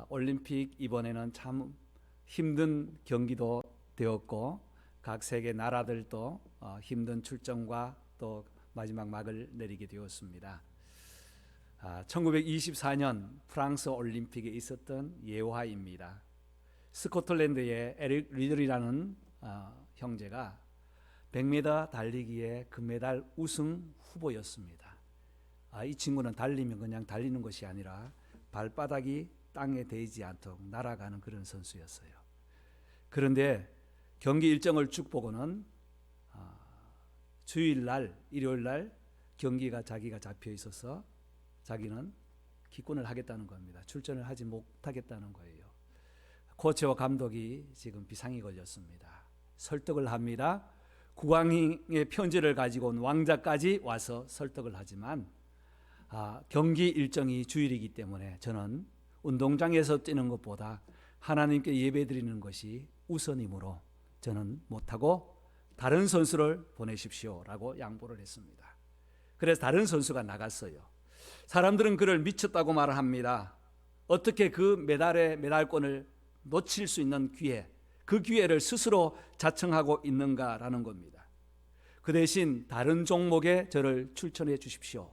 올림픽 이번에는 참 힘든 경기도 되었고 각 세계 나라들도 힘든 출전과 또 마지막 막을 내리게 되었습니다. 1924년 프랑스 올림픽에 있었던 예화입니다. 스코틀랜드의 에릭 리들이라는 형제가 100m 달리기의 금메달 우승 후보였습니다. 이 친구는 달리면 그냥 달리는 것이 아니라 발바닥이 땅에 닿지 않도록 날아가는 그런 선수였어요. 그런데 경기 일정을 쭉 보고는 주일날, 일요일날 경기가 자기가 잡혀 있어서 자기는 기권을 하겠다는 겁니다. 출전을 하지 못하겠다는 거예요. 코치와 감독이 지금 비상이 걸렸습니다. 설득을 합니다. 국왕의 편지를 가지고 온 왕자까지 와서 설득을 하지만 경기 일정이 주일이기 때문에 저는 운동장에서 뛰는 것보다 하나님께 예배드리는 것이 우선이므로 저는 못하고 다른 선수를 보내십시오라고 양보를 했습니다. 그래서 다른 선수가 나갔어요. 사람들은 그를 미쳤다고 말을 합니다. 어떻게 그 메달권을 놓칠 수 있는 기회, 그 기회를 스스로 자청하고 있는가라는 겁니다. 그 대신 다른 종목에 저를 출전해 주십시오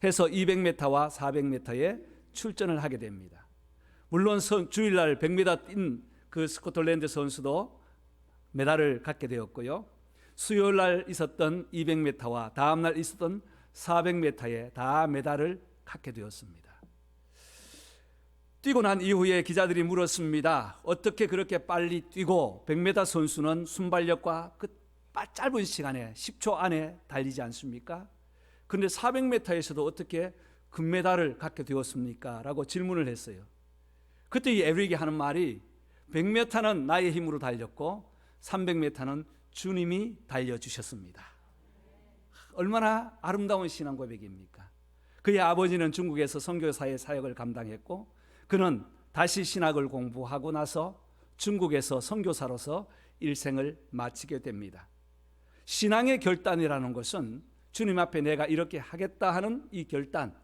해서 200m와 400m에 출전을 하게 됩니다. 물론 주일날 100m 뛴 그 스코틀랜드 선수도 메달을 갖게 되었고요. 수요일날 있었던 200m와 다음날 있었던 400m에 다 메달을 갖게 되었습니다. 뛰고 난 이후에 기자들이 물었습니다. 어떻게 그렇게 빨리 뛰고 100m 선수는 순발력과 그 짧은 시간에 10초 안에 달리지 않습니까? 그런데 400m에서도 어떻게 금메달을 갖게 되었습니까? 라고 질문을 했어요. 그때 이 에릭이 하는 말이 100m는 나의 힘으로 달렸고 300m는 주님이 달려주셨습니다. 얼마나 아름다운 신앙 고백입니까? 그의 아버지는 중국에서 선교사의 사역을 감당했고 그는 다시 신학을 공부하고 나서 중국에서 선교사로서 일생을 마치게 됩니다. 신앙의 결단이라는 것은 주님 앞에 내가 이렇게 하겠다 하는 이 결단,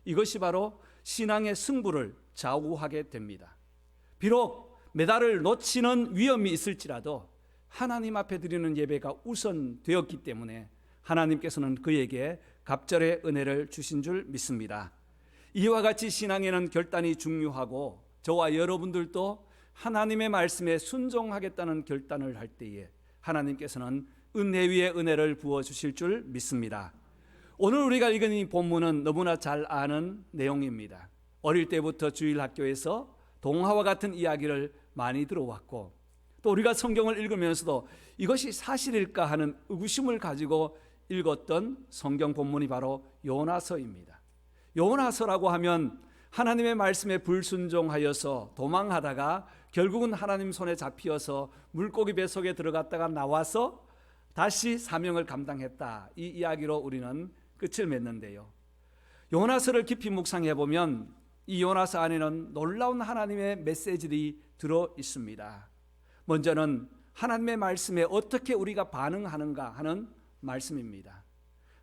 이것이 바로 신앙의 승부를 좌우하게 됩니다. 비록 메달을 놓치는 위험이 있을지라도 하나님 앞에 드리는 예배가 우선되었기 때문에 하나님께서는 그에게 갑절의 은혜를 주신 줄 믿습니다. 이와 같이 신앙에는 결단이 중요하고 저와 여러분들도 하나님의 말씀에 순종하겠다는 결단을 할 때에 하나님께서는 은혜 위에 은혜를 부어주실 줄 믿습니다. 오늘 우리가 읽은 이 본문은 너무나 잘 아는 내용입니다. 어릴 때부터 주일 학교에서 동화와 같은 이야기를 많이 들어왔고 또 우리가 성경을 읽으면서도 이것이 사실일까 하는 의구심을 가지고 읽었던 성경 본문이 바로 요나서입니다. 요나서라고 하면 하나님의 말씀에 불순종하여서 도망하다가 결국은 하나님 손에 잡히어서 물고기 뱃속에 들어갔다가 나와서 다시 사명을 감당했다. 이 이야기로 우리는 끝을 맺는데요. 요나서를 깊이 묵상해 보면 이 요나서 안에는 놀라운 하나님의 메시지들이 들어 있습니다. 먼저는 하나님의 말씀에 어떻게 우리가 반응하는가 하는 말씀입니다.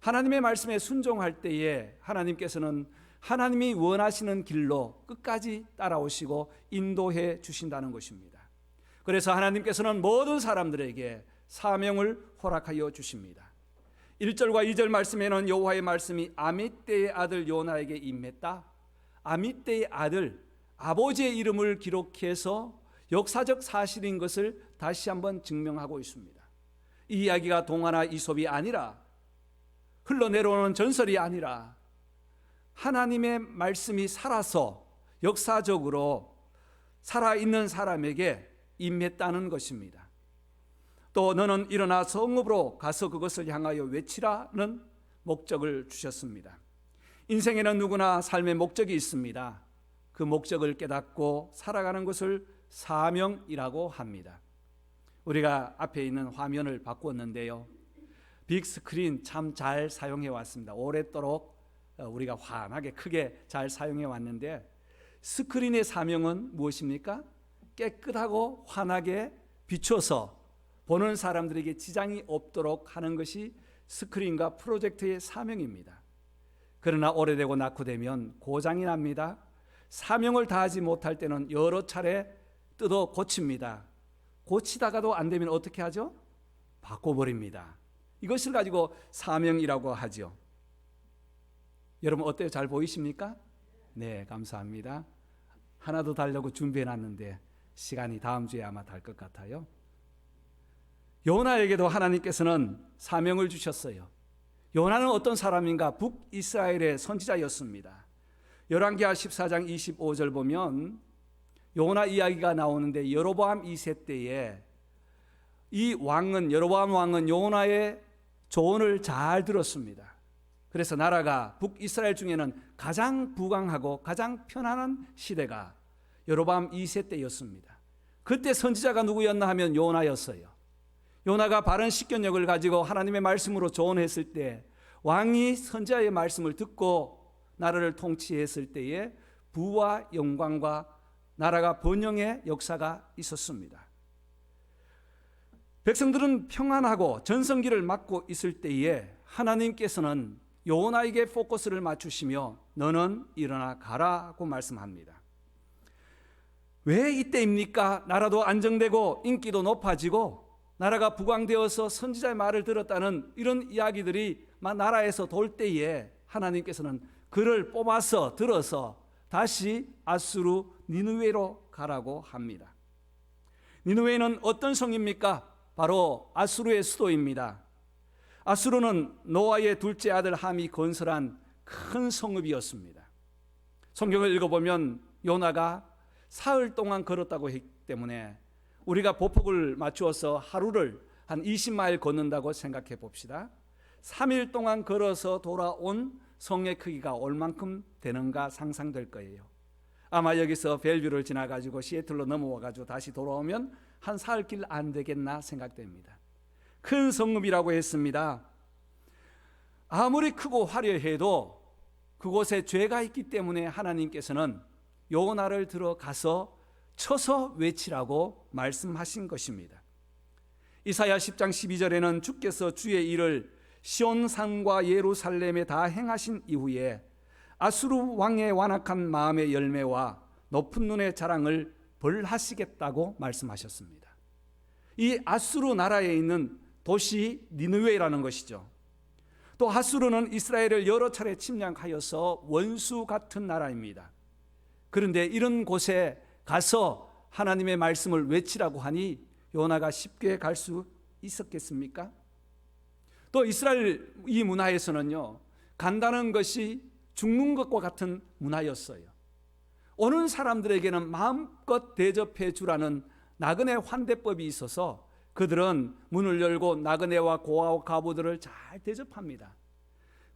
하나님의 말씀에 순종할 때에 하나님께서는 하나님이 원하시는 길로 끝까지 따라오시고 인도해 주신다는 것입니다. 그래서 하나님께서는 모든 사람들에게 사명을 허락하여 주십니다. 1절과 2절 말씀에는 여호와의 말씀이 아미떼의 아들 요나에게 임했다. 아미떼의 아들, 아버지의 이름을 기록해서 역사적 사실인 것을 다시 한번 증명하고 있습니다. 이 이야기가 동화나 이솝이 아니라 흘러내려오는 전설이 아니라 하나님의 말씀이 살아서 역사적으로 살아있는 사람에게 임했다는 것입니다. 또 너는 일어나 성읍으로 가서 그것을 향하여 외치라는 목적을 주셨습니다. 인생에는 누구나 삶의 목적이 있습니다. 그 목적을 깨닫고 살아가는 것을 사명이라고 합니다. 우리가 앞에 있는 화면을 바꾸었는데요. 빅스크린 참 잘 사용해 왔습니다. 오랫도록 우리가 환하게 크게 잘 사용해 왔는데 스크린의 사명은 무엇입니까? 깨끗하고 환하게 비춰서 보는 사람들에게 지장이 없도록 하는 것이 스크린과 프로젝터의 사명입니다. 그러나 오래되고 낙후되면 고장이 납니다. 사명을 다하지 못할 때는 여러 차례 뜯어 고칩니다. 고치다가도 안 되면 어떻게 하죠? 바꿔버립니다. 이것을 가지고 사명이라고 하죠. 여러분 어때요? 잘 보이십니까? 네, 감사합니다. 하나 더 달려고 준비해놨는데 시간이 다음 주에 아마 달 것 같아요. 요나에게도 하나님께서는 사명을 주셨어요. 요나는 어떤 사람인가? 북이스라엘의 선지자였습니다. 열왕기하 14장 25절 보면 요나 이야기가 나오는데 여로보암 2세 때에 이 왕은, 여로보암 왕은 요나의 조언을 잘 들었습니다. 그래서 나라가 북이스라엘 중에는 가장 부강하고 가장 편안한 시대가 여로보암 2세 때였습니다. 그때 선지자가 누구였나 하면 요나였어요. 요나가 바른 식견력을 가지고 하나님의 말씀으로 조언했을 때 왕이 선지자의 말씀을 듣고 나라를 통치했을 때에 부와 영광과 나라가 번영의 역사가 있었습니다. 백성들은 평안하고 전성기를 맞고 있을 때에 하나님께서는 요나에게 포커스를 맞추시며 너는 일어나 가라고 말씀합니다. 왜 이때입니까? 나라도 안정되고 인기도 높아지고 나라가 부강되어서 선지자의 말을 들었다는 이런 이야기들이 나라에서 돌 때에 하나님께서는 그를 뽑아서 들어서 다시 아수르 니느웨로 가라고 합니다. 니느웨는 어떤 성입니까? 바로 아수르의 수도입니다. 아수르는 노아의 둘째 아들 함이 건설한 큰 성읍이었습니다. 성경을 읽어보면 요나가 사흘 동안 걸었다고 했기 때문에 우리가 보폭을 맞추어서 하루를 한 20마일 걷는다고 생각해 봅시다. 3일 동안 걸어서 돌아온 성의 크기가 얼만큼 되는가 상상될 거예요. 아마 여기서 벨뷰를 지나가지고 시애틀로 넘어와가지고 다시 돌아오면 한 사흘 길 안 되겠나 생각됩니다. 큰 성읍이라고 했습니다. 아무리 크고 화려해도 그곳에 죄가 있기 때문에 하나님께서는 요나를 들어가서 쳐서 외치라고 말씀하신 것입니다. 이사야 10장 12절에는 주께서 주의 일을 시온산과 예루살렘에 다 행하신 이후에 아수르 왕의 완악한 마음의 열매와 높은 눈의 자랑을 벌하시겠다고 말씀하셨습니다. 이 아수르 나라에 있는 도시 니느웨라는 것이죠. 또 아수르는 이스라엘을 여러 차례 침략하여서 원수 같은 나라입니다. 그런데 이런 곳에 가서 하나님의 말씀을 외치라고 하니 요나가 쉽게 갈 수 있었겠습니까? 또 이스라엘 이 문화에서는요, 간다는 것이 죽는 것과 같은 문화였어요. 오는 사람들에게는 마음껏 대접해 주라는 나그네 환대법이 있어서 그들은 문을 열고 나그네와 고아와 과부들을 잘 대접합니다.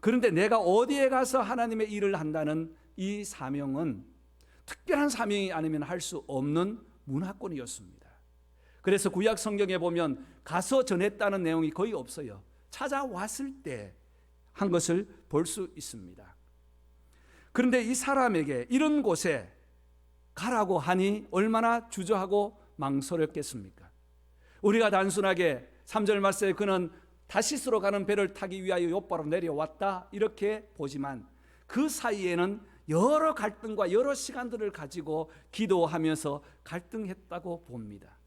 그런데 내가 어디에 가서 하나님의 일을 한다는 이 사명은 특별한 사명이 아니면 할 수 없는 문화권이었습니다. 그래서 구약 성경에 보면 가서 전했다는 내용이 거의 없어요. 찾아왔을 때 한 것을 볼 수 있습니다. 그런데 이 사람에게 이런 곳에 가라고 하니 얼마나 주저하고 망설였겠습니까? 우리가 단순하게 3절 말씀에 그는 다시스로 가는 배를 타기 위하여 요바로 내려왔다 이렇게 보지만 그 사이에는 여러 갈등과 여러 시간들을 가지고 기도하면서 갈등했다고 봅니다.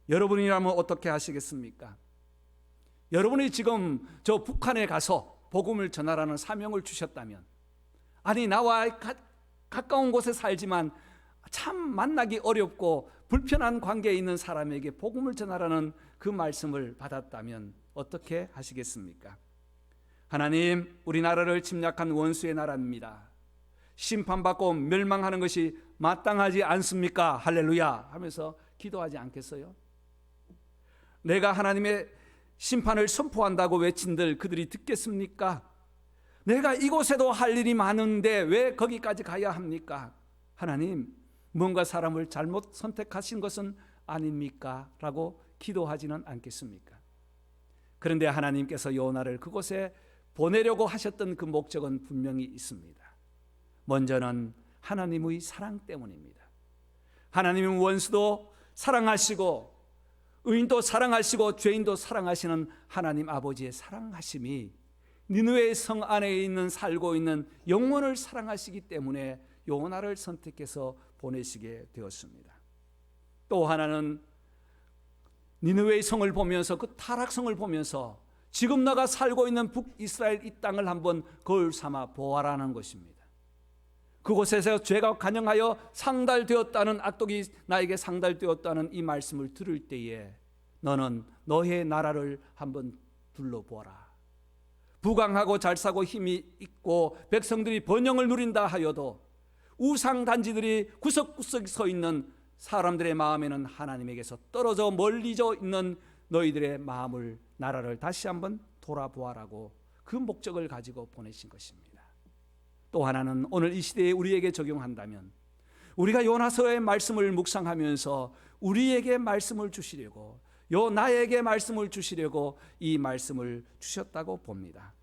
여러분이라면 어떻게 하시겠습니까? 여러분이 지금 저 북한에 가서 복음을 전하라는 사명을 주셨다면, 아니 나와 가까운 곳에 살지만 참 만나기 어렵고 불편한 관계에 있는 사람에게 복음을 전하라는 그 말씀을 받았다면 어떻게 하시겠습니까? 하나님, 우리나라를 침략한 원수의 나라입니다. 심판받고 멸망하는 것이 마땅하지 않습니까? 할렐루야 하면서 기도하지 않겠어요? 내가 하나님의 심판을 선포한다고 외친들 그들이 듣겠습니까? 내가 이곳에도 할 일이 많은데 왜 거기까지 가야 합니까? 하나님, 뭔가 사람을 잘못 선택하신 것은 아닙니까? 라고 기도하지는 않겠습니까? 그런데 하나님께서 요나를 그곳에 보내려고 하셨던 그 목적은 분명히 있습니다. 먼저는 하나님의 사랑 때문입니다. 하나님은 원수도 사랑하시고 의인도 사랑하시고 죄인도 사랑하시는 하나님 아버지의 사랑하심이 니느웨 성 안에 있는 살고 있는 영혼을 사랑하시기 때문에 요나를 선택해서 보내시게 되었습니다. 또 하나는 니느웨의 성을 보면서, 그 타락성을 보면서 지금 내가 살고 있는 북이스라엘 이 땅을 한번 거울 삼아 보아라는 것입니다. 그곳에서 죄가 간영하여 상달되었다는, 악독이 나에게 상달되었다는 이 말씀을 들을 때에 너는 너의 나라를 한번 둘러보아라. 부강하고 잘 사고 힘이 있고 백성들이 번영을 누린다 하여도 우상 단지들이 구석구석 서 있는 사람들의 마음에는 하나님에게서 떨어져 멀리져 있는 너희들의 마음을, 나라를 다시 한번 돌아보아라고 그 목적을 가지고 보내신 것입니다. 또 하나는 오늘 이 시대에 우리에게 적용한다면, 우리가 요나서의 말씀을 묵상하면서 우리에게 말씀을 주시려고, 나에게 말씀을 주시려고 이 말씀을 주셨다고 봅니다.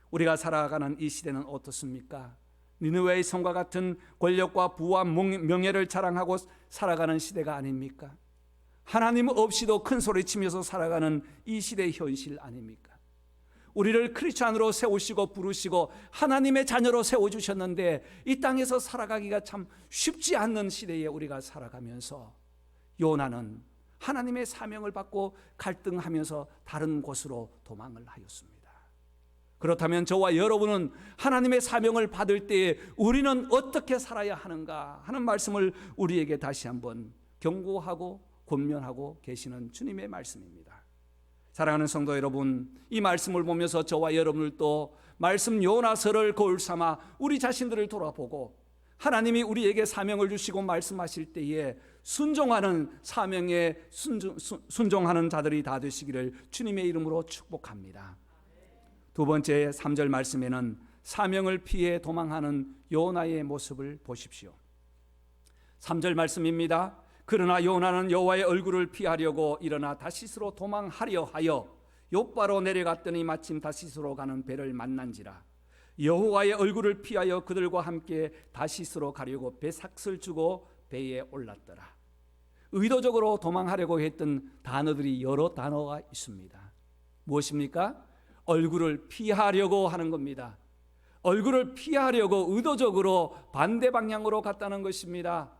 우리가 살아가는 이 시대는 어떻습니까? 니느웨의 성과 같은 권력과 부와 명예를 자랑하고 살아가는 시대가 아닙니까? 하나님 없이도 큰 소리치면서 살아가는 이 시대의 현실 아닙니까? 우리를 크리스찬으로 세우시고 부르시고 하나님의 자녀로 세워주셨는데 이 땅에서 살아가기가 참 쉽지 않는 시대에 우리가 살아가면서 요나는 하나님의 사명을 받고 갈등하면서 다른 곳으로 도망을 하였습니다. 그렇다면 저와 여러분은 하나님의 사명을 받을 때에 우리는 어떻게 살아야 하는가 하는 말씀을 우리에게 다시 한번 경고하고 권면하고 계시는 주님의 말씀입니다. 사랑하는 성도 여러분, 이 말씀을 보면서 저와 여러분들도 말씀 요나서를 거울 삼아 우리 자신들을 돌아보고 하나님이 우리에게 사명을 주시고 말씀하실 때에 순종하는, 사명에 순종하는 자들이 다 되시기를 주님의 이름으로 축복합니다. 두 번째 3절 말씀에는 사명을 피해 도망하는 요나의 모습을 보십시오. 3절 말씀입니다. 그러나 요나는 여호와의 얼굴을 피하려고 일어나 다시스로 도망하려 하여 욥바로 내려갔더니 마침 다시스로 가는 배를 만난지라. 여호와의 얼굴을 피하여 그들과 함께 다시스로 가려고 배삭을 주고 배에 올랐더라. 의도적으로 도망하려고 했던 단어들이 여러 단어가 있습니다. 무엇입니까? 얼굴을 피하려고 하는 겁니다. 얼굴을 피하려고 의도적으로 반대 방향으로 갔다는 것입니다.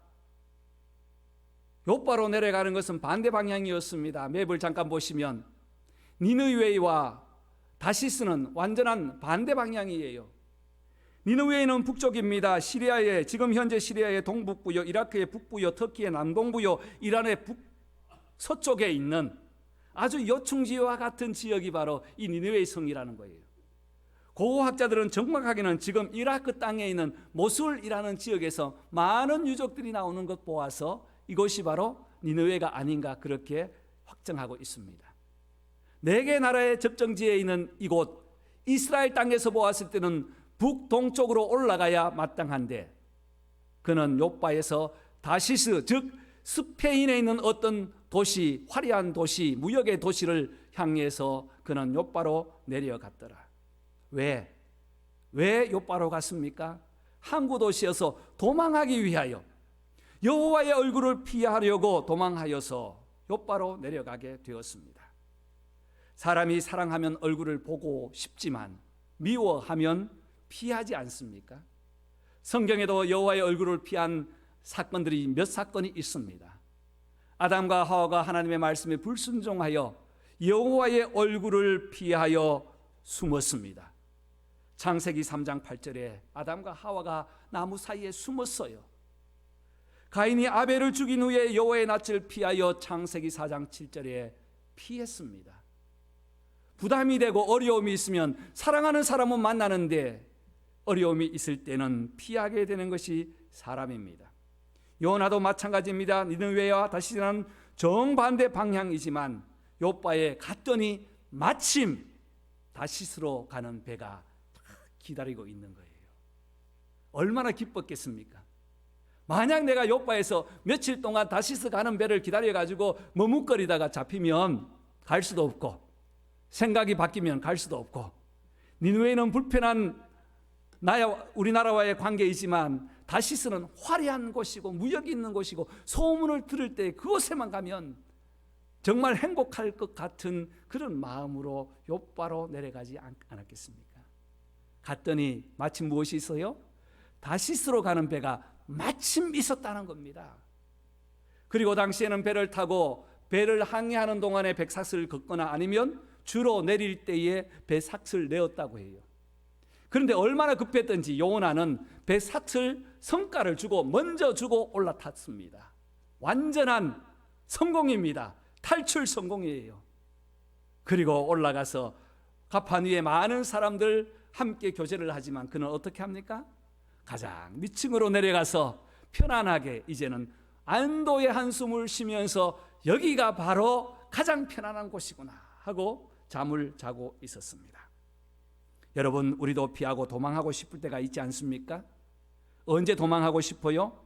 욥바로 내려가는 것은 반대 방향이었습니다. 맵을 잠깐 보시면 니느웨와 다시스는 완전한 반대 방향이에요. 니느웨는 북쪽입니다. 시리아의, 지금 현재 시리아의 동북부요, 이라크의 북부요, 터키의 남동부요, 이란의 서쪽에 있는 아주 요충지와 같은 지역이 바로 이 니느웨의 성이라는 거예요. 고고학자들은 정확하게는 지금 이라크 땅에 있는 모술이라는 지역에서 많은 유적들이 나오는 것 보아서 이것이 바로 니느웨가 아닌가 그렇게 확정하고 있습니다. 4개 나라의 접정지에 있는 이곳, 이스라엘 땅에서 보았을 때는 북동쪽으로 올라가야 마땅한데 그는 욥바에서 다시스, 즉 스페인에 있는 어떤 도시, 화려한 도시, 무역의 도시를 향해서 그는 욥바로 내려갔더라. 왜 욥바로 갔습니까? 항구 도시여서 도망하기 위하여, 여호와의 얼굴을 피하려고 도망하여서 욥바로 내려가게 되었습니다. 사람이 사랑하면 얼굴을 보고 싶지만 미워하면 피하지 않습니까? 성경에도 여호와의 얼굴을 피한 사건들이 몇 사건이 있습니다. 아담과 하와가 하나님의 말씀에 불순종하여 여호와의 얼굴을 피하여 숨었습니다. 창세기 3장 8절에 아담과 하와가 나무 사이에 숨었어요. 가인이 아벨을 죽인 후에 여호와의 낯을 피하여 창세기 4장 7절에 피했습니다. 부담이 되고 어려움이 있으면 사랑하는 사람은 만나는데 어려움이 있을 때는 피하게 되는 것이 사람입니다. 요나도 마찬가지입니다. 니느웨와 다시스는 정반대 방향이지만 욥바에 갔더니 마침 다시스로 가는 배가 기다리고 있는 거예요. 얼마나 기뻤겠습니까? 만약 내가 욥바에서 며칠 동안 다시스 가는 배를 기다려가지고 머뭇거리다가 잡히면 갈 수도 없고, 생각이 바뀌면 갈 수도 없고, 니느웨는 불편한 우리나라와의 관계이지만 다시스는 화려한 곳이고 무역이 있는 곳이고 소문을 들을 때 그곳에만 가면 정말 행복할 것 같은 그런 마음으로 욥바로 내려가지 않았겠습니까? 갔더니 마침 무엇이 있어요? 다시스로 가는 배가 마침 있었다는 겁니다. 그리고 당시에는 배를 타고 배를 항해하는 동안에 백삭스를 걷거나 아니면 주로 내릴 때에 배삭스를 내었다고 해요. 그런데 얼마나 급했던지 요나는 배삭슬 성과를 주고 먼저 주고 올라탔습니다. 완전한 성공입니다. 탈출 성공이에요. 그리고 올라가서 갑판 위에 많은 사람들 함께 교제를 하지만 그는 어떻게 합니까? 가장 밑층으로 내려가서 편안하게 이제는 안도의 한숨을 쉬면서 여기가 바로 가장 편안한 곳이구나 하고 잠을 자고 있었습니다. 여러분, 우리도 피하고 도망하고 싶을 때가 있지 않습니까? 언제 도망하고 싶어요?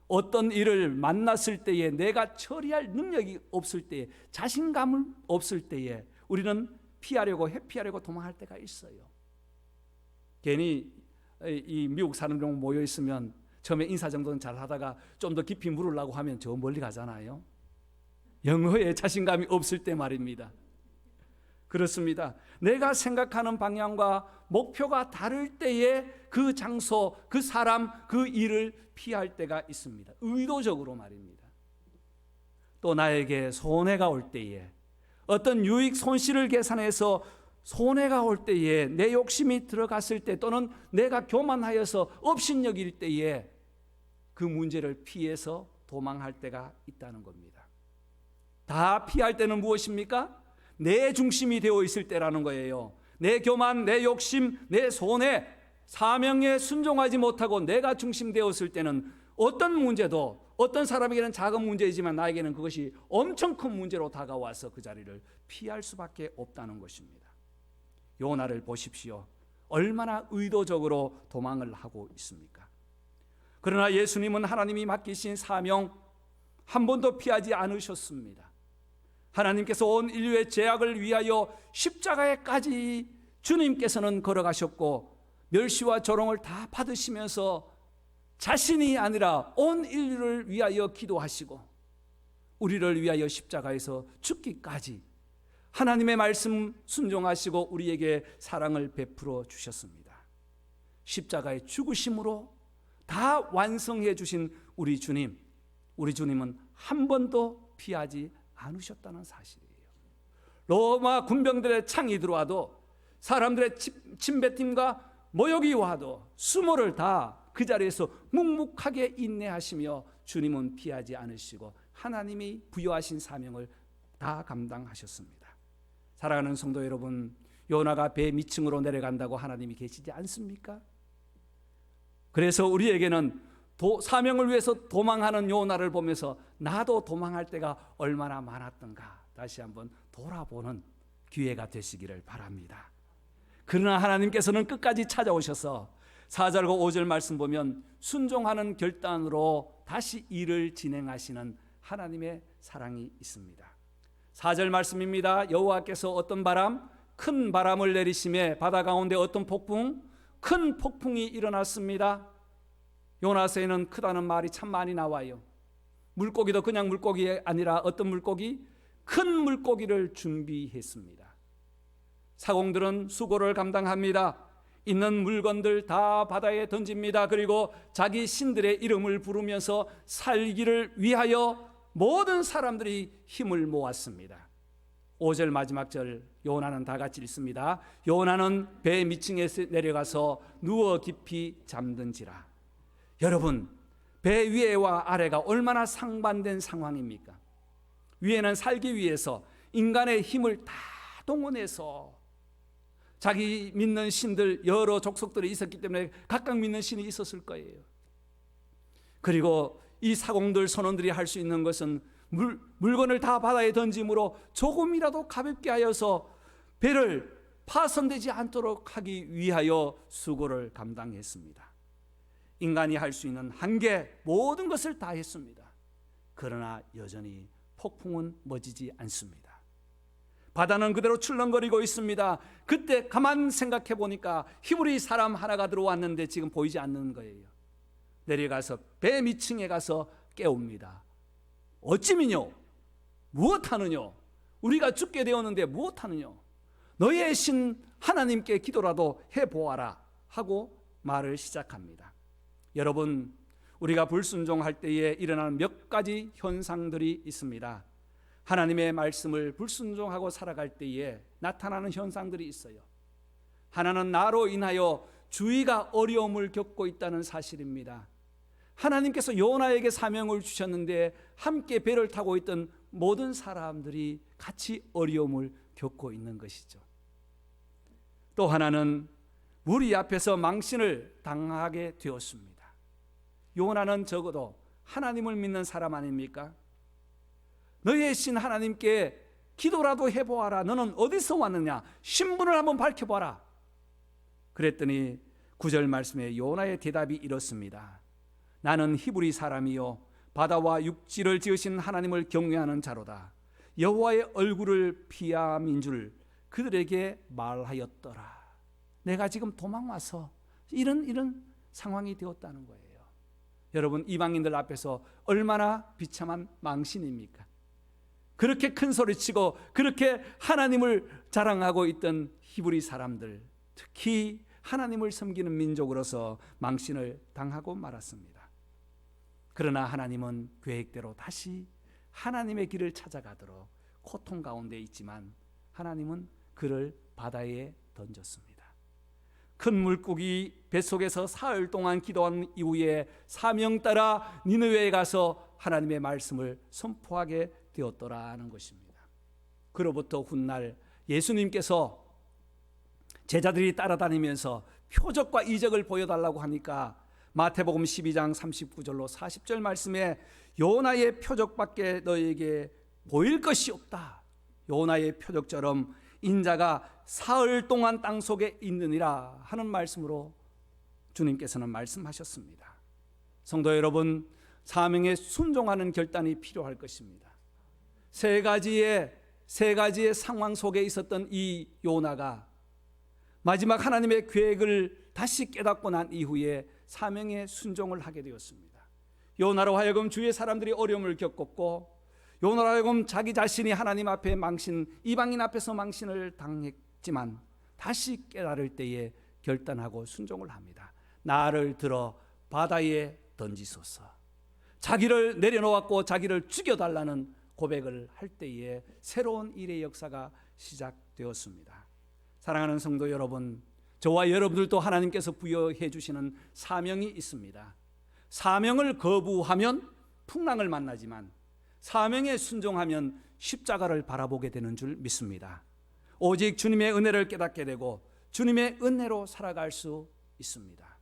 어떤 일을 만났을 때에 내가 처리할 능력이 없을 때에, 자신감을 없을 때에 우리는 피하려고 회피하려고 도망할 때가 있어요. 괜히 이 미국 사람들 모여 있으면 처음에 인사 정도는 잘 하다가 좀 더 깊이 물으려고 하면 저 멀리 가잖아요. 영어에 자신감이 없을 때 말입니다. 그렇습니다. 내가 생각하는 방향과 목표가 다를 때에 그 장소, 그 사람, 그 일을 피할 때가 있습니다. 의도적으로 말입니다. 또 나에게 손해가 올 때에, 어떤 유익 손실을 계산해서 손해가 올 때에, 내 욕심이 들어갔을 때, 또는 내가 교만하여서 업신여길 때에 그 문제를 피해서 도망할 때가 있다는 겁니다. 다 피할 때는 무엇입니까? 내 중심이 되어 있을 때라는 거예요. 내 교만, 내 욕심, 내 손해, 사명에 순종하지 못하고 내가 중심되었을 때는 어떤 문제도, 어떤 사람에게는 작은 문제이지만 나에게는 그것이 엄청 큰 문제로 다가와서 그 자리를 피할 수밖에 없다는 것입니다. 요나를 보십시오. 얼마나 의도적으로 도망을 하고 있습니까? 그러나 예수님은 하나님이 맡기신 사명 한 번도 피하지 않으셨습니다. 하나님께서 온 인류의 죄악을 위하여 십자가에까지 주님께서는 걸어가셨고 멸시와 조롱을 다 받으시면서 자신이 아니라 온 인류를 위하여 기도하시고 우리를 위하여 십자가에서 죽기까지 하나님의 말씀 순종하시고 우리에게 사랑을 베풀어 주셨습니다. 십자가의 죽으심으로 다 완성해 주신 우리 주님은 한 번도 피하지 않으셨다는 사실이에요. 로마 군병들의 창이 들어와도, 사람들의 침뱉음과 모욕이 와도 수모를 다 그 자리에서 묵묵하게 인내하시며 주님은 피하지 않으시고 하나님이 부여하신 사명을 다 감당하셨습니다. 사랑하는 성도 여러분, 요나가 배 밑층으로 내려간다고 하나님이 계시지 않습니까? 그래서 우리에게는 사명을 위해서 도망하는 요나를 보면서 나도 도망할 때가 얼마나 많았던가 다시 한번 돌아보는 기회가 되시기를 바랍니다. 그러나 하나님께서는 끝까지 찾아오셔서 4절과 5절 말씀 보면 순종하는 결단으로 다시 일을 진행하시는 하나님의 사랑이 있습니다. 4절 말씀입니다. 여호와께서 어떤 바람? 큰 바람을 내리심에 바다 가운데 어떤 폭풍? 큰 폭풍이 일어났습니다. 요나서에는 크다는 말이 참 많이 나와요. 물고기도 그냥 물고기 아니라 어떤 물고기? 큰 물고기를 준비했습니다. 사공들은 수고를 감당합니다. 있는 물건들 다 바다에 던집니다. 그리고 자기 신들의 이름을 부르면서 살기를 위하여 모든 사람들이 힘을 모았습니다. 5절 마지막 절 요나는 다 같이 읽습니다. 요나는 배 밑층에 내려가서 누워 깊이 잠든지라. 여러분, 배 위에와 아래가 얼마나 상반된 상황입니까? 위에는 살기 위해서 인간의 힘을 다 동원해서 자기 믿는 신들, 여러 족속들이 있었기 때문에 각각 믿는 신이 있었을 거예요. 그리고 이 사공들, 선원들이 할 수 있는 것은 물건을 다 바다에 던짐으로 조금이라도 가볍게 하여서 배를 파손되지 않도록 하기 위하여 수고를 감당했습니다. 인간이 할 수 있는 한계 모든 것을 다 했습니다. 그러나 여전히 폭풍은 멎지 않습니다. 바다는 그대로 출렁거리고 있습니다. 그때 가만 생각해 보니까 히브리 사람 하나가 들어왔는데 지금 보이지 않는 거예요. 내려가서 배 밑층에 가서 깨웁니다. 어찌미뇨? 무엇하느뇨? 우리가 죽게 되었는데 무엇하느뇨? 너의 신 하나님께 기도라도 해보아라 하고 말을 시작합니다. 여러분, 우리가 불순종할 때에 일어나는 몇 가지 현상들이 있습니다. 하나님의 말씀을 불순종하고 살아갈 때에 나타나는 현상들이 있어요. 하나는 나로 인하여 주위가 어려움을 겪고 있다는 사실입니다. 하나님께서 요나에게 사명을 주셨는데 함께 배를 타고 있던 모든 사람들이 같이 어려움을 겪고 있는 것이죠. 또 하나는 무리 앞에서 망신을 당하게 되었습니다. 요나는 적어도 하나님을 믿는 사람 아닙니까? 너희의 신 하나님께 기도라도 해보아라. 너는 어디서 왔느냐? 신분을 한번 밝혀봐라. 그랬더니 9절 말씀에 요나의 대답이 이렇습니다. 나는 히브리 사람이요 바다와 육지를 지으신 하나님을 경외하는 자로다. 여호와의 얼굴을 피함인 줄 그들에게 말하였더라. 내가 지금 도망와서 이런 상황이 되었다는 거예요. 여러분, 이방인들 앞에서 얼마나 비참한 망신입니까? 그렇게 큰 소리치고 그렇게 하나님을 자랑하고 있던 히브리 사람들, 특히 하나님을 섬기는 민족으로서 망신을 당하고 말았습니다. 그러나 하나님은 계획대로 다시 하나님의 길을 찾아가도록 고통 가운데 있지만 하나님은 그를 바다에 던졌습니다. 큰 물고기 뱃속에서 사흘 동안 기도한 이후에 사명 따라 니느웨에 가서 하나님의 말씀을 선포하게 되었더라 하는 것입니다. 그로부터 훗날 예수님께서 제자들이 따라다니면서 표적과 이적을 보여달라고 하니까 마태복음 12장 39절로 40절 말씀에 요나의 표적밖에 너에게 보일 것이 없다. 요나의 표적처럼 인자가 사흘 동안 땅속에 있느니라 하는 말씀으로 주님께서는 말씀하셨습니다. 성도 여러분, 사명에 순종하는 결단이 필요할 것입니다. 세 가지의 상황 속에 있었던 이 요나가 마지막 하나님의 계획을 다시 깨닫고 난 이후에 사명에 순종을 하게 되었습니다. 요나로 하여금 주위의 사람들이 어려움을 겪었고, 요나로 하여금 자기 자신이 하나님 앞에 이방인 앞에서 망신을 당했지만 다시 깨달을 때에 결단하고 순종을 합니다. 나를 들어 바다에 던지소서. 자기를 내려놓았고 자기를 죽여달라는 고백을 할 때에 새로운 일의 역사가 시작되었습니다. 사랑하는 성도 여러분, 저와 여러분들도 하나님께서 부여해 주시는 사명이 있습니다. 사명을 거부하면 풍랑을 만나지만 사명에 순종하면 십자가를 바라보게 되는 줄 믿습니다. 오직 주님의 은혜를 깨닫게 되고 주님의 은혜로 살아갈 수 있습니다.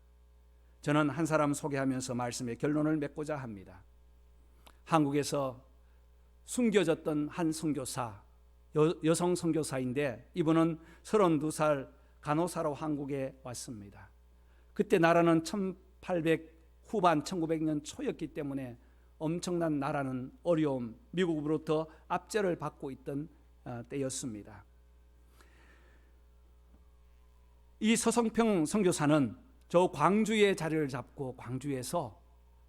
저는 한 사람 소개하면서 말씀의 결론을 맺고자 합니다. 한국에서 숨겨졌던 한 선교사, 여성 선교사인데 이분은 32살 간호사로 한국에 왔습니다. 그때 나라는 1800 후반 1900년 초였기 때문에 엄청난 나라는 어려움, 미국으로부터 압제를 받고 있던 때였습니다. 이 서성평 선교사는 저 광주에 자리를 잡고 광주에서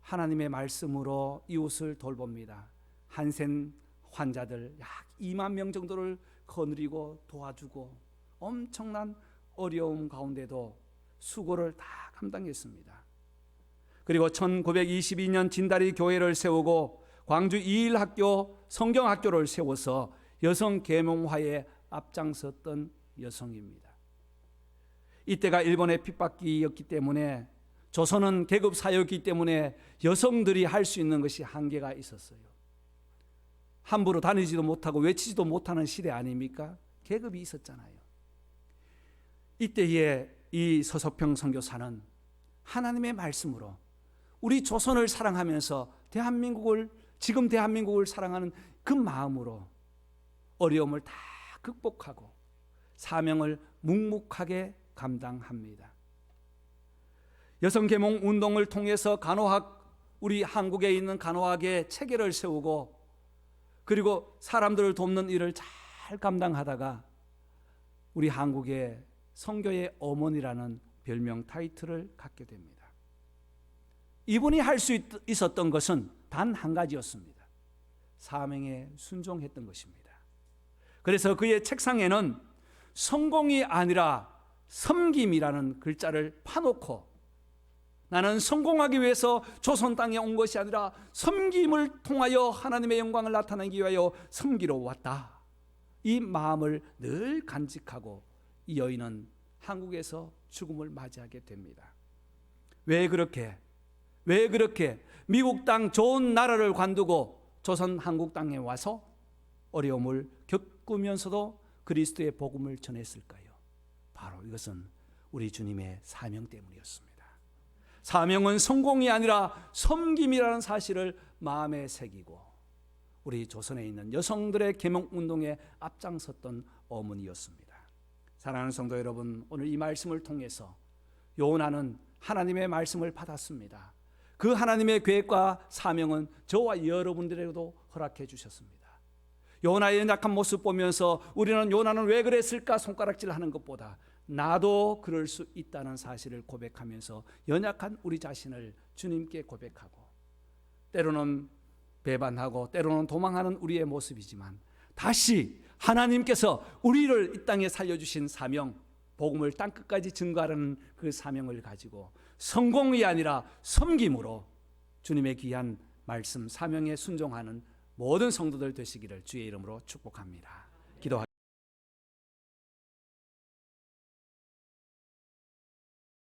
하나님의 말씀으로 이웃을 돌봅니다. 한센 환자들 약 2만 명 정도를 거느리고 도와주고 엄청난 어려움 가운데도 수고를 다 감당했습니다. 그리고 1922년 진다리 교회를 세우고 광주 이일학교 성경학교를 세워서 여성 계몽화에 앞장섰던 여성입니다. 이때가 일본의 핍박기였기 때문에 조선은 계급 사회였기 때문에 여성들이 할 수 있는 것이 한계가 있었어요. 함부로 다니지도 못하고 외치지도 못하는 시대 아닙니까? 계급이 있었잖아요. 이때에 이 서석평 선교사는 하나님의 말씀으로 우리 조선을 사랑하면서 지금 대한민국을 사랑하는 그 마음으로 어려움을 다 극복하고 사명을 묵묵하게 감당합니다. 여성계몽 운동을 통해서 우리 한국에 있는 간호학의 체계를 세우고 그리고 사람들을 돕는 일을 잘 감당하다가 우리 한국의 선교의 어머니라는 별명 타이틀을 갖게 됩니다. 이분이 할 수 있었던 것은 단 한 가지였습니다. 사명에 순종했던 것입니다. 그래서 그의 책상에는 성공이 아니라 섬김이라는 글자를 파놓고 나는 성공하기 위해서 조선 땅에 온 것이 아니라 섬김을 통하여 하나님의 영광을 나타내기 위하여 섬기러 왔다. 이 마음을 늘 간직하고 이 여인은 한국에서 죽음을 맞이하게 됩니다. 왜 그렇게 미국 땅 좋은 나라를 관두고 조선 한국 땅에 와서 어려움을 겪으면서도 그리스도의 복음을 전했을까요? 바로 이것은 우리 주님의 사명 때문이었습니다. 사명은 성공이 아니라 섬김이라는 사실을 마음에 새기고 우리 조선에 있는 여성들의 계몽운동에 앞장섰던 어머니였습니다. 사랑하는 성도 여러분, 오늘 이 말씀을 통해서 요나는 하나님의 말씀을 받았습니다. 그 하나님의 계획과 사명은 저와 여러분들에게도 허락해 주셨습니다. 요나의 연약한 모습 보면서 우리는 요나는 왜 그랬을까 손가락질하는 것보다 나도 그럴 수 있다는 사실을 고백하면서 연약한 우리 자신을 주님께 고백하고 때로는 배반하고 때로는 도망하는 우리의 모습이지만 다시 하나님께서 우리를 이 땅에 살려주신 사명, 복음을 땅끝까지 증거하는 그 사명을 가지고 성공이 아니라 섬김으로 주님의 귀한 말씀 사명에 순종하는 모든 성도들 되시기를 주의 이름으로 축복합니다. 기도하겠습니다.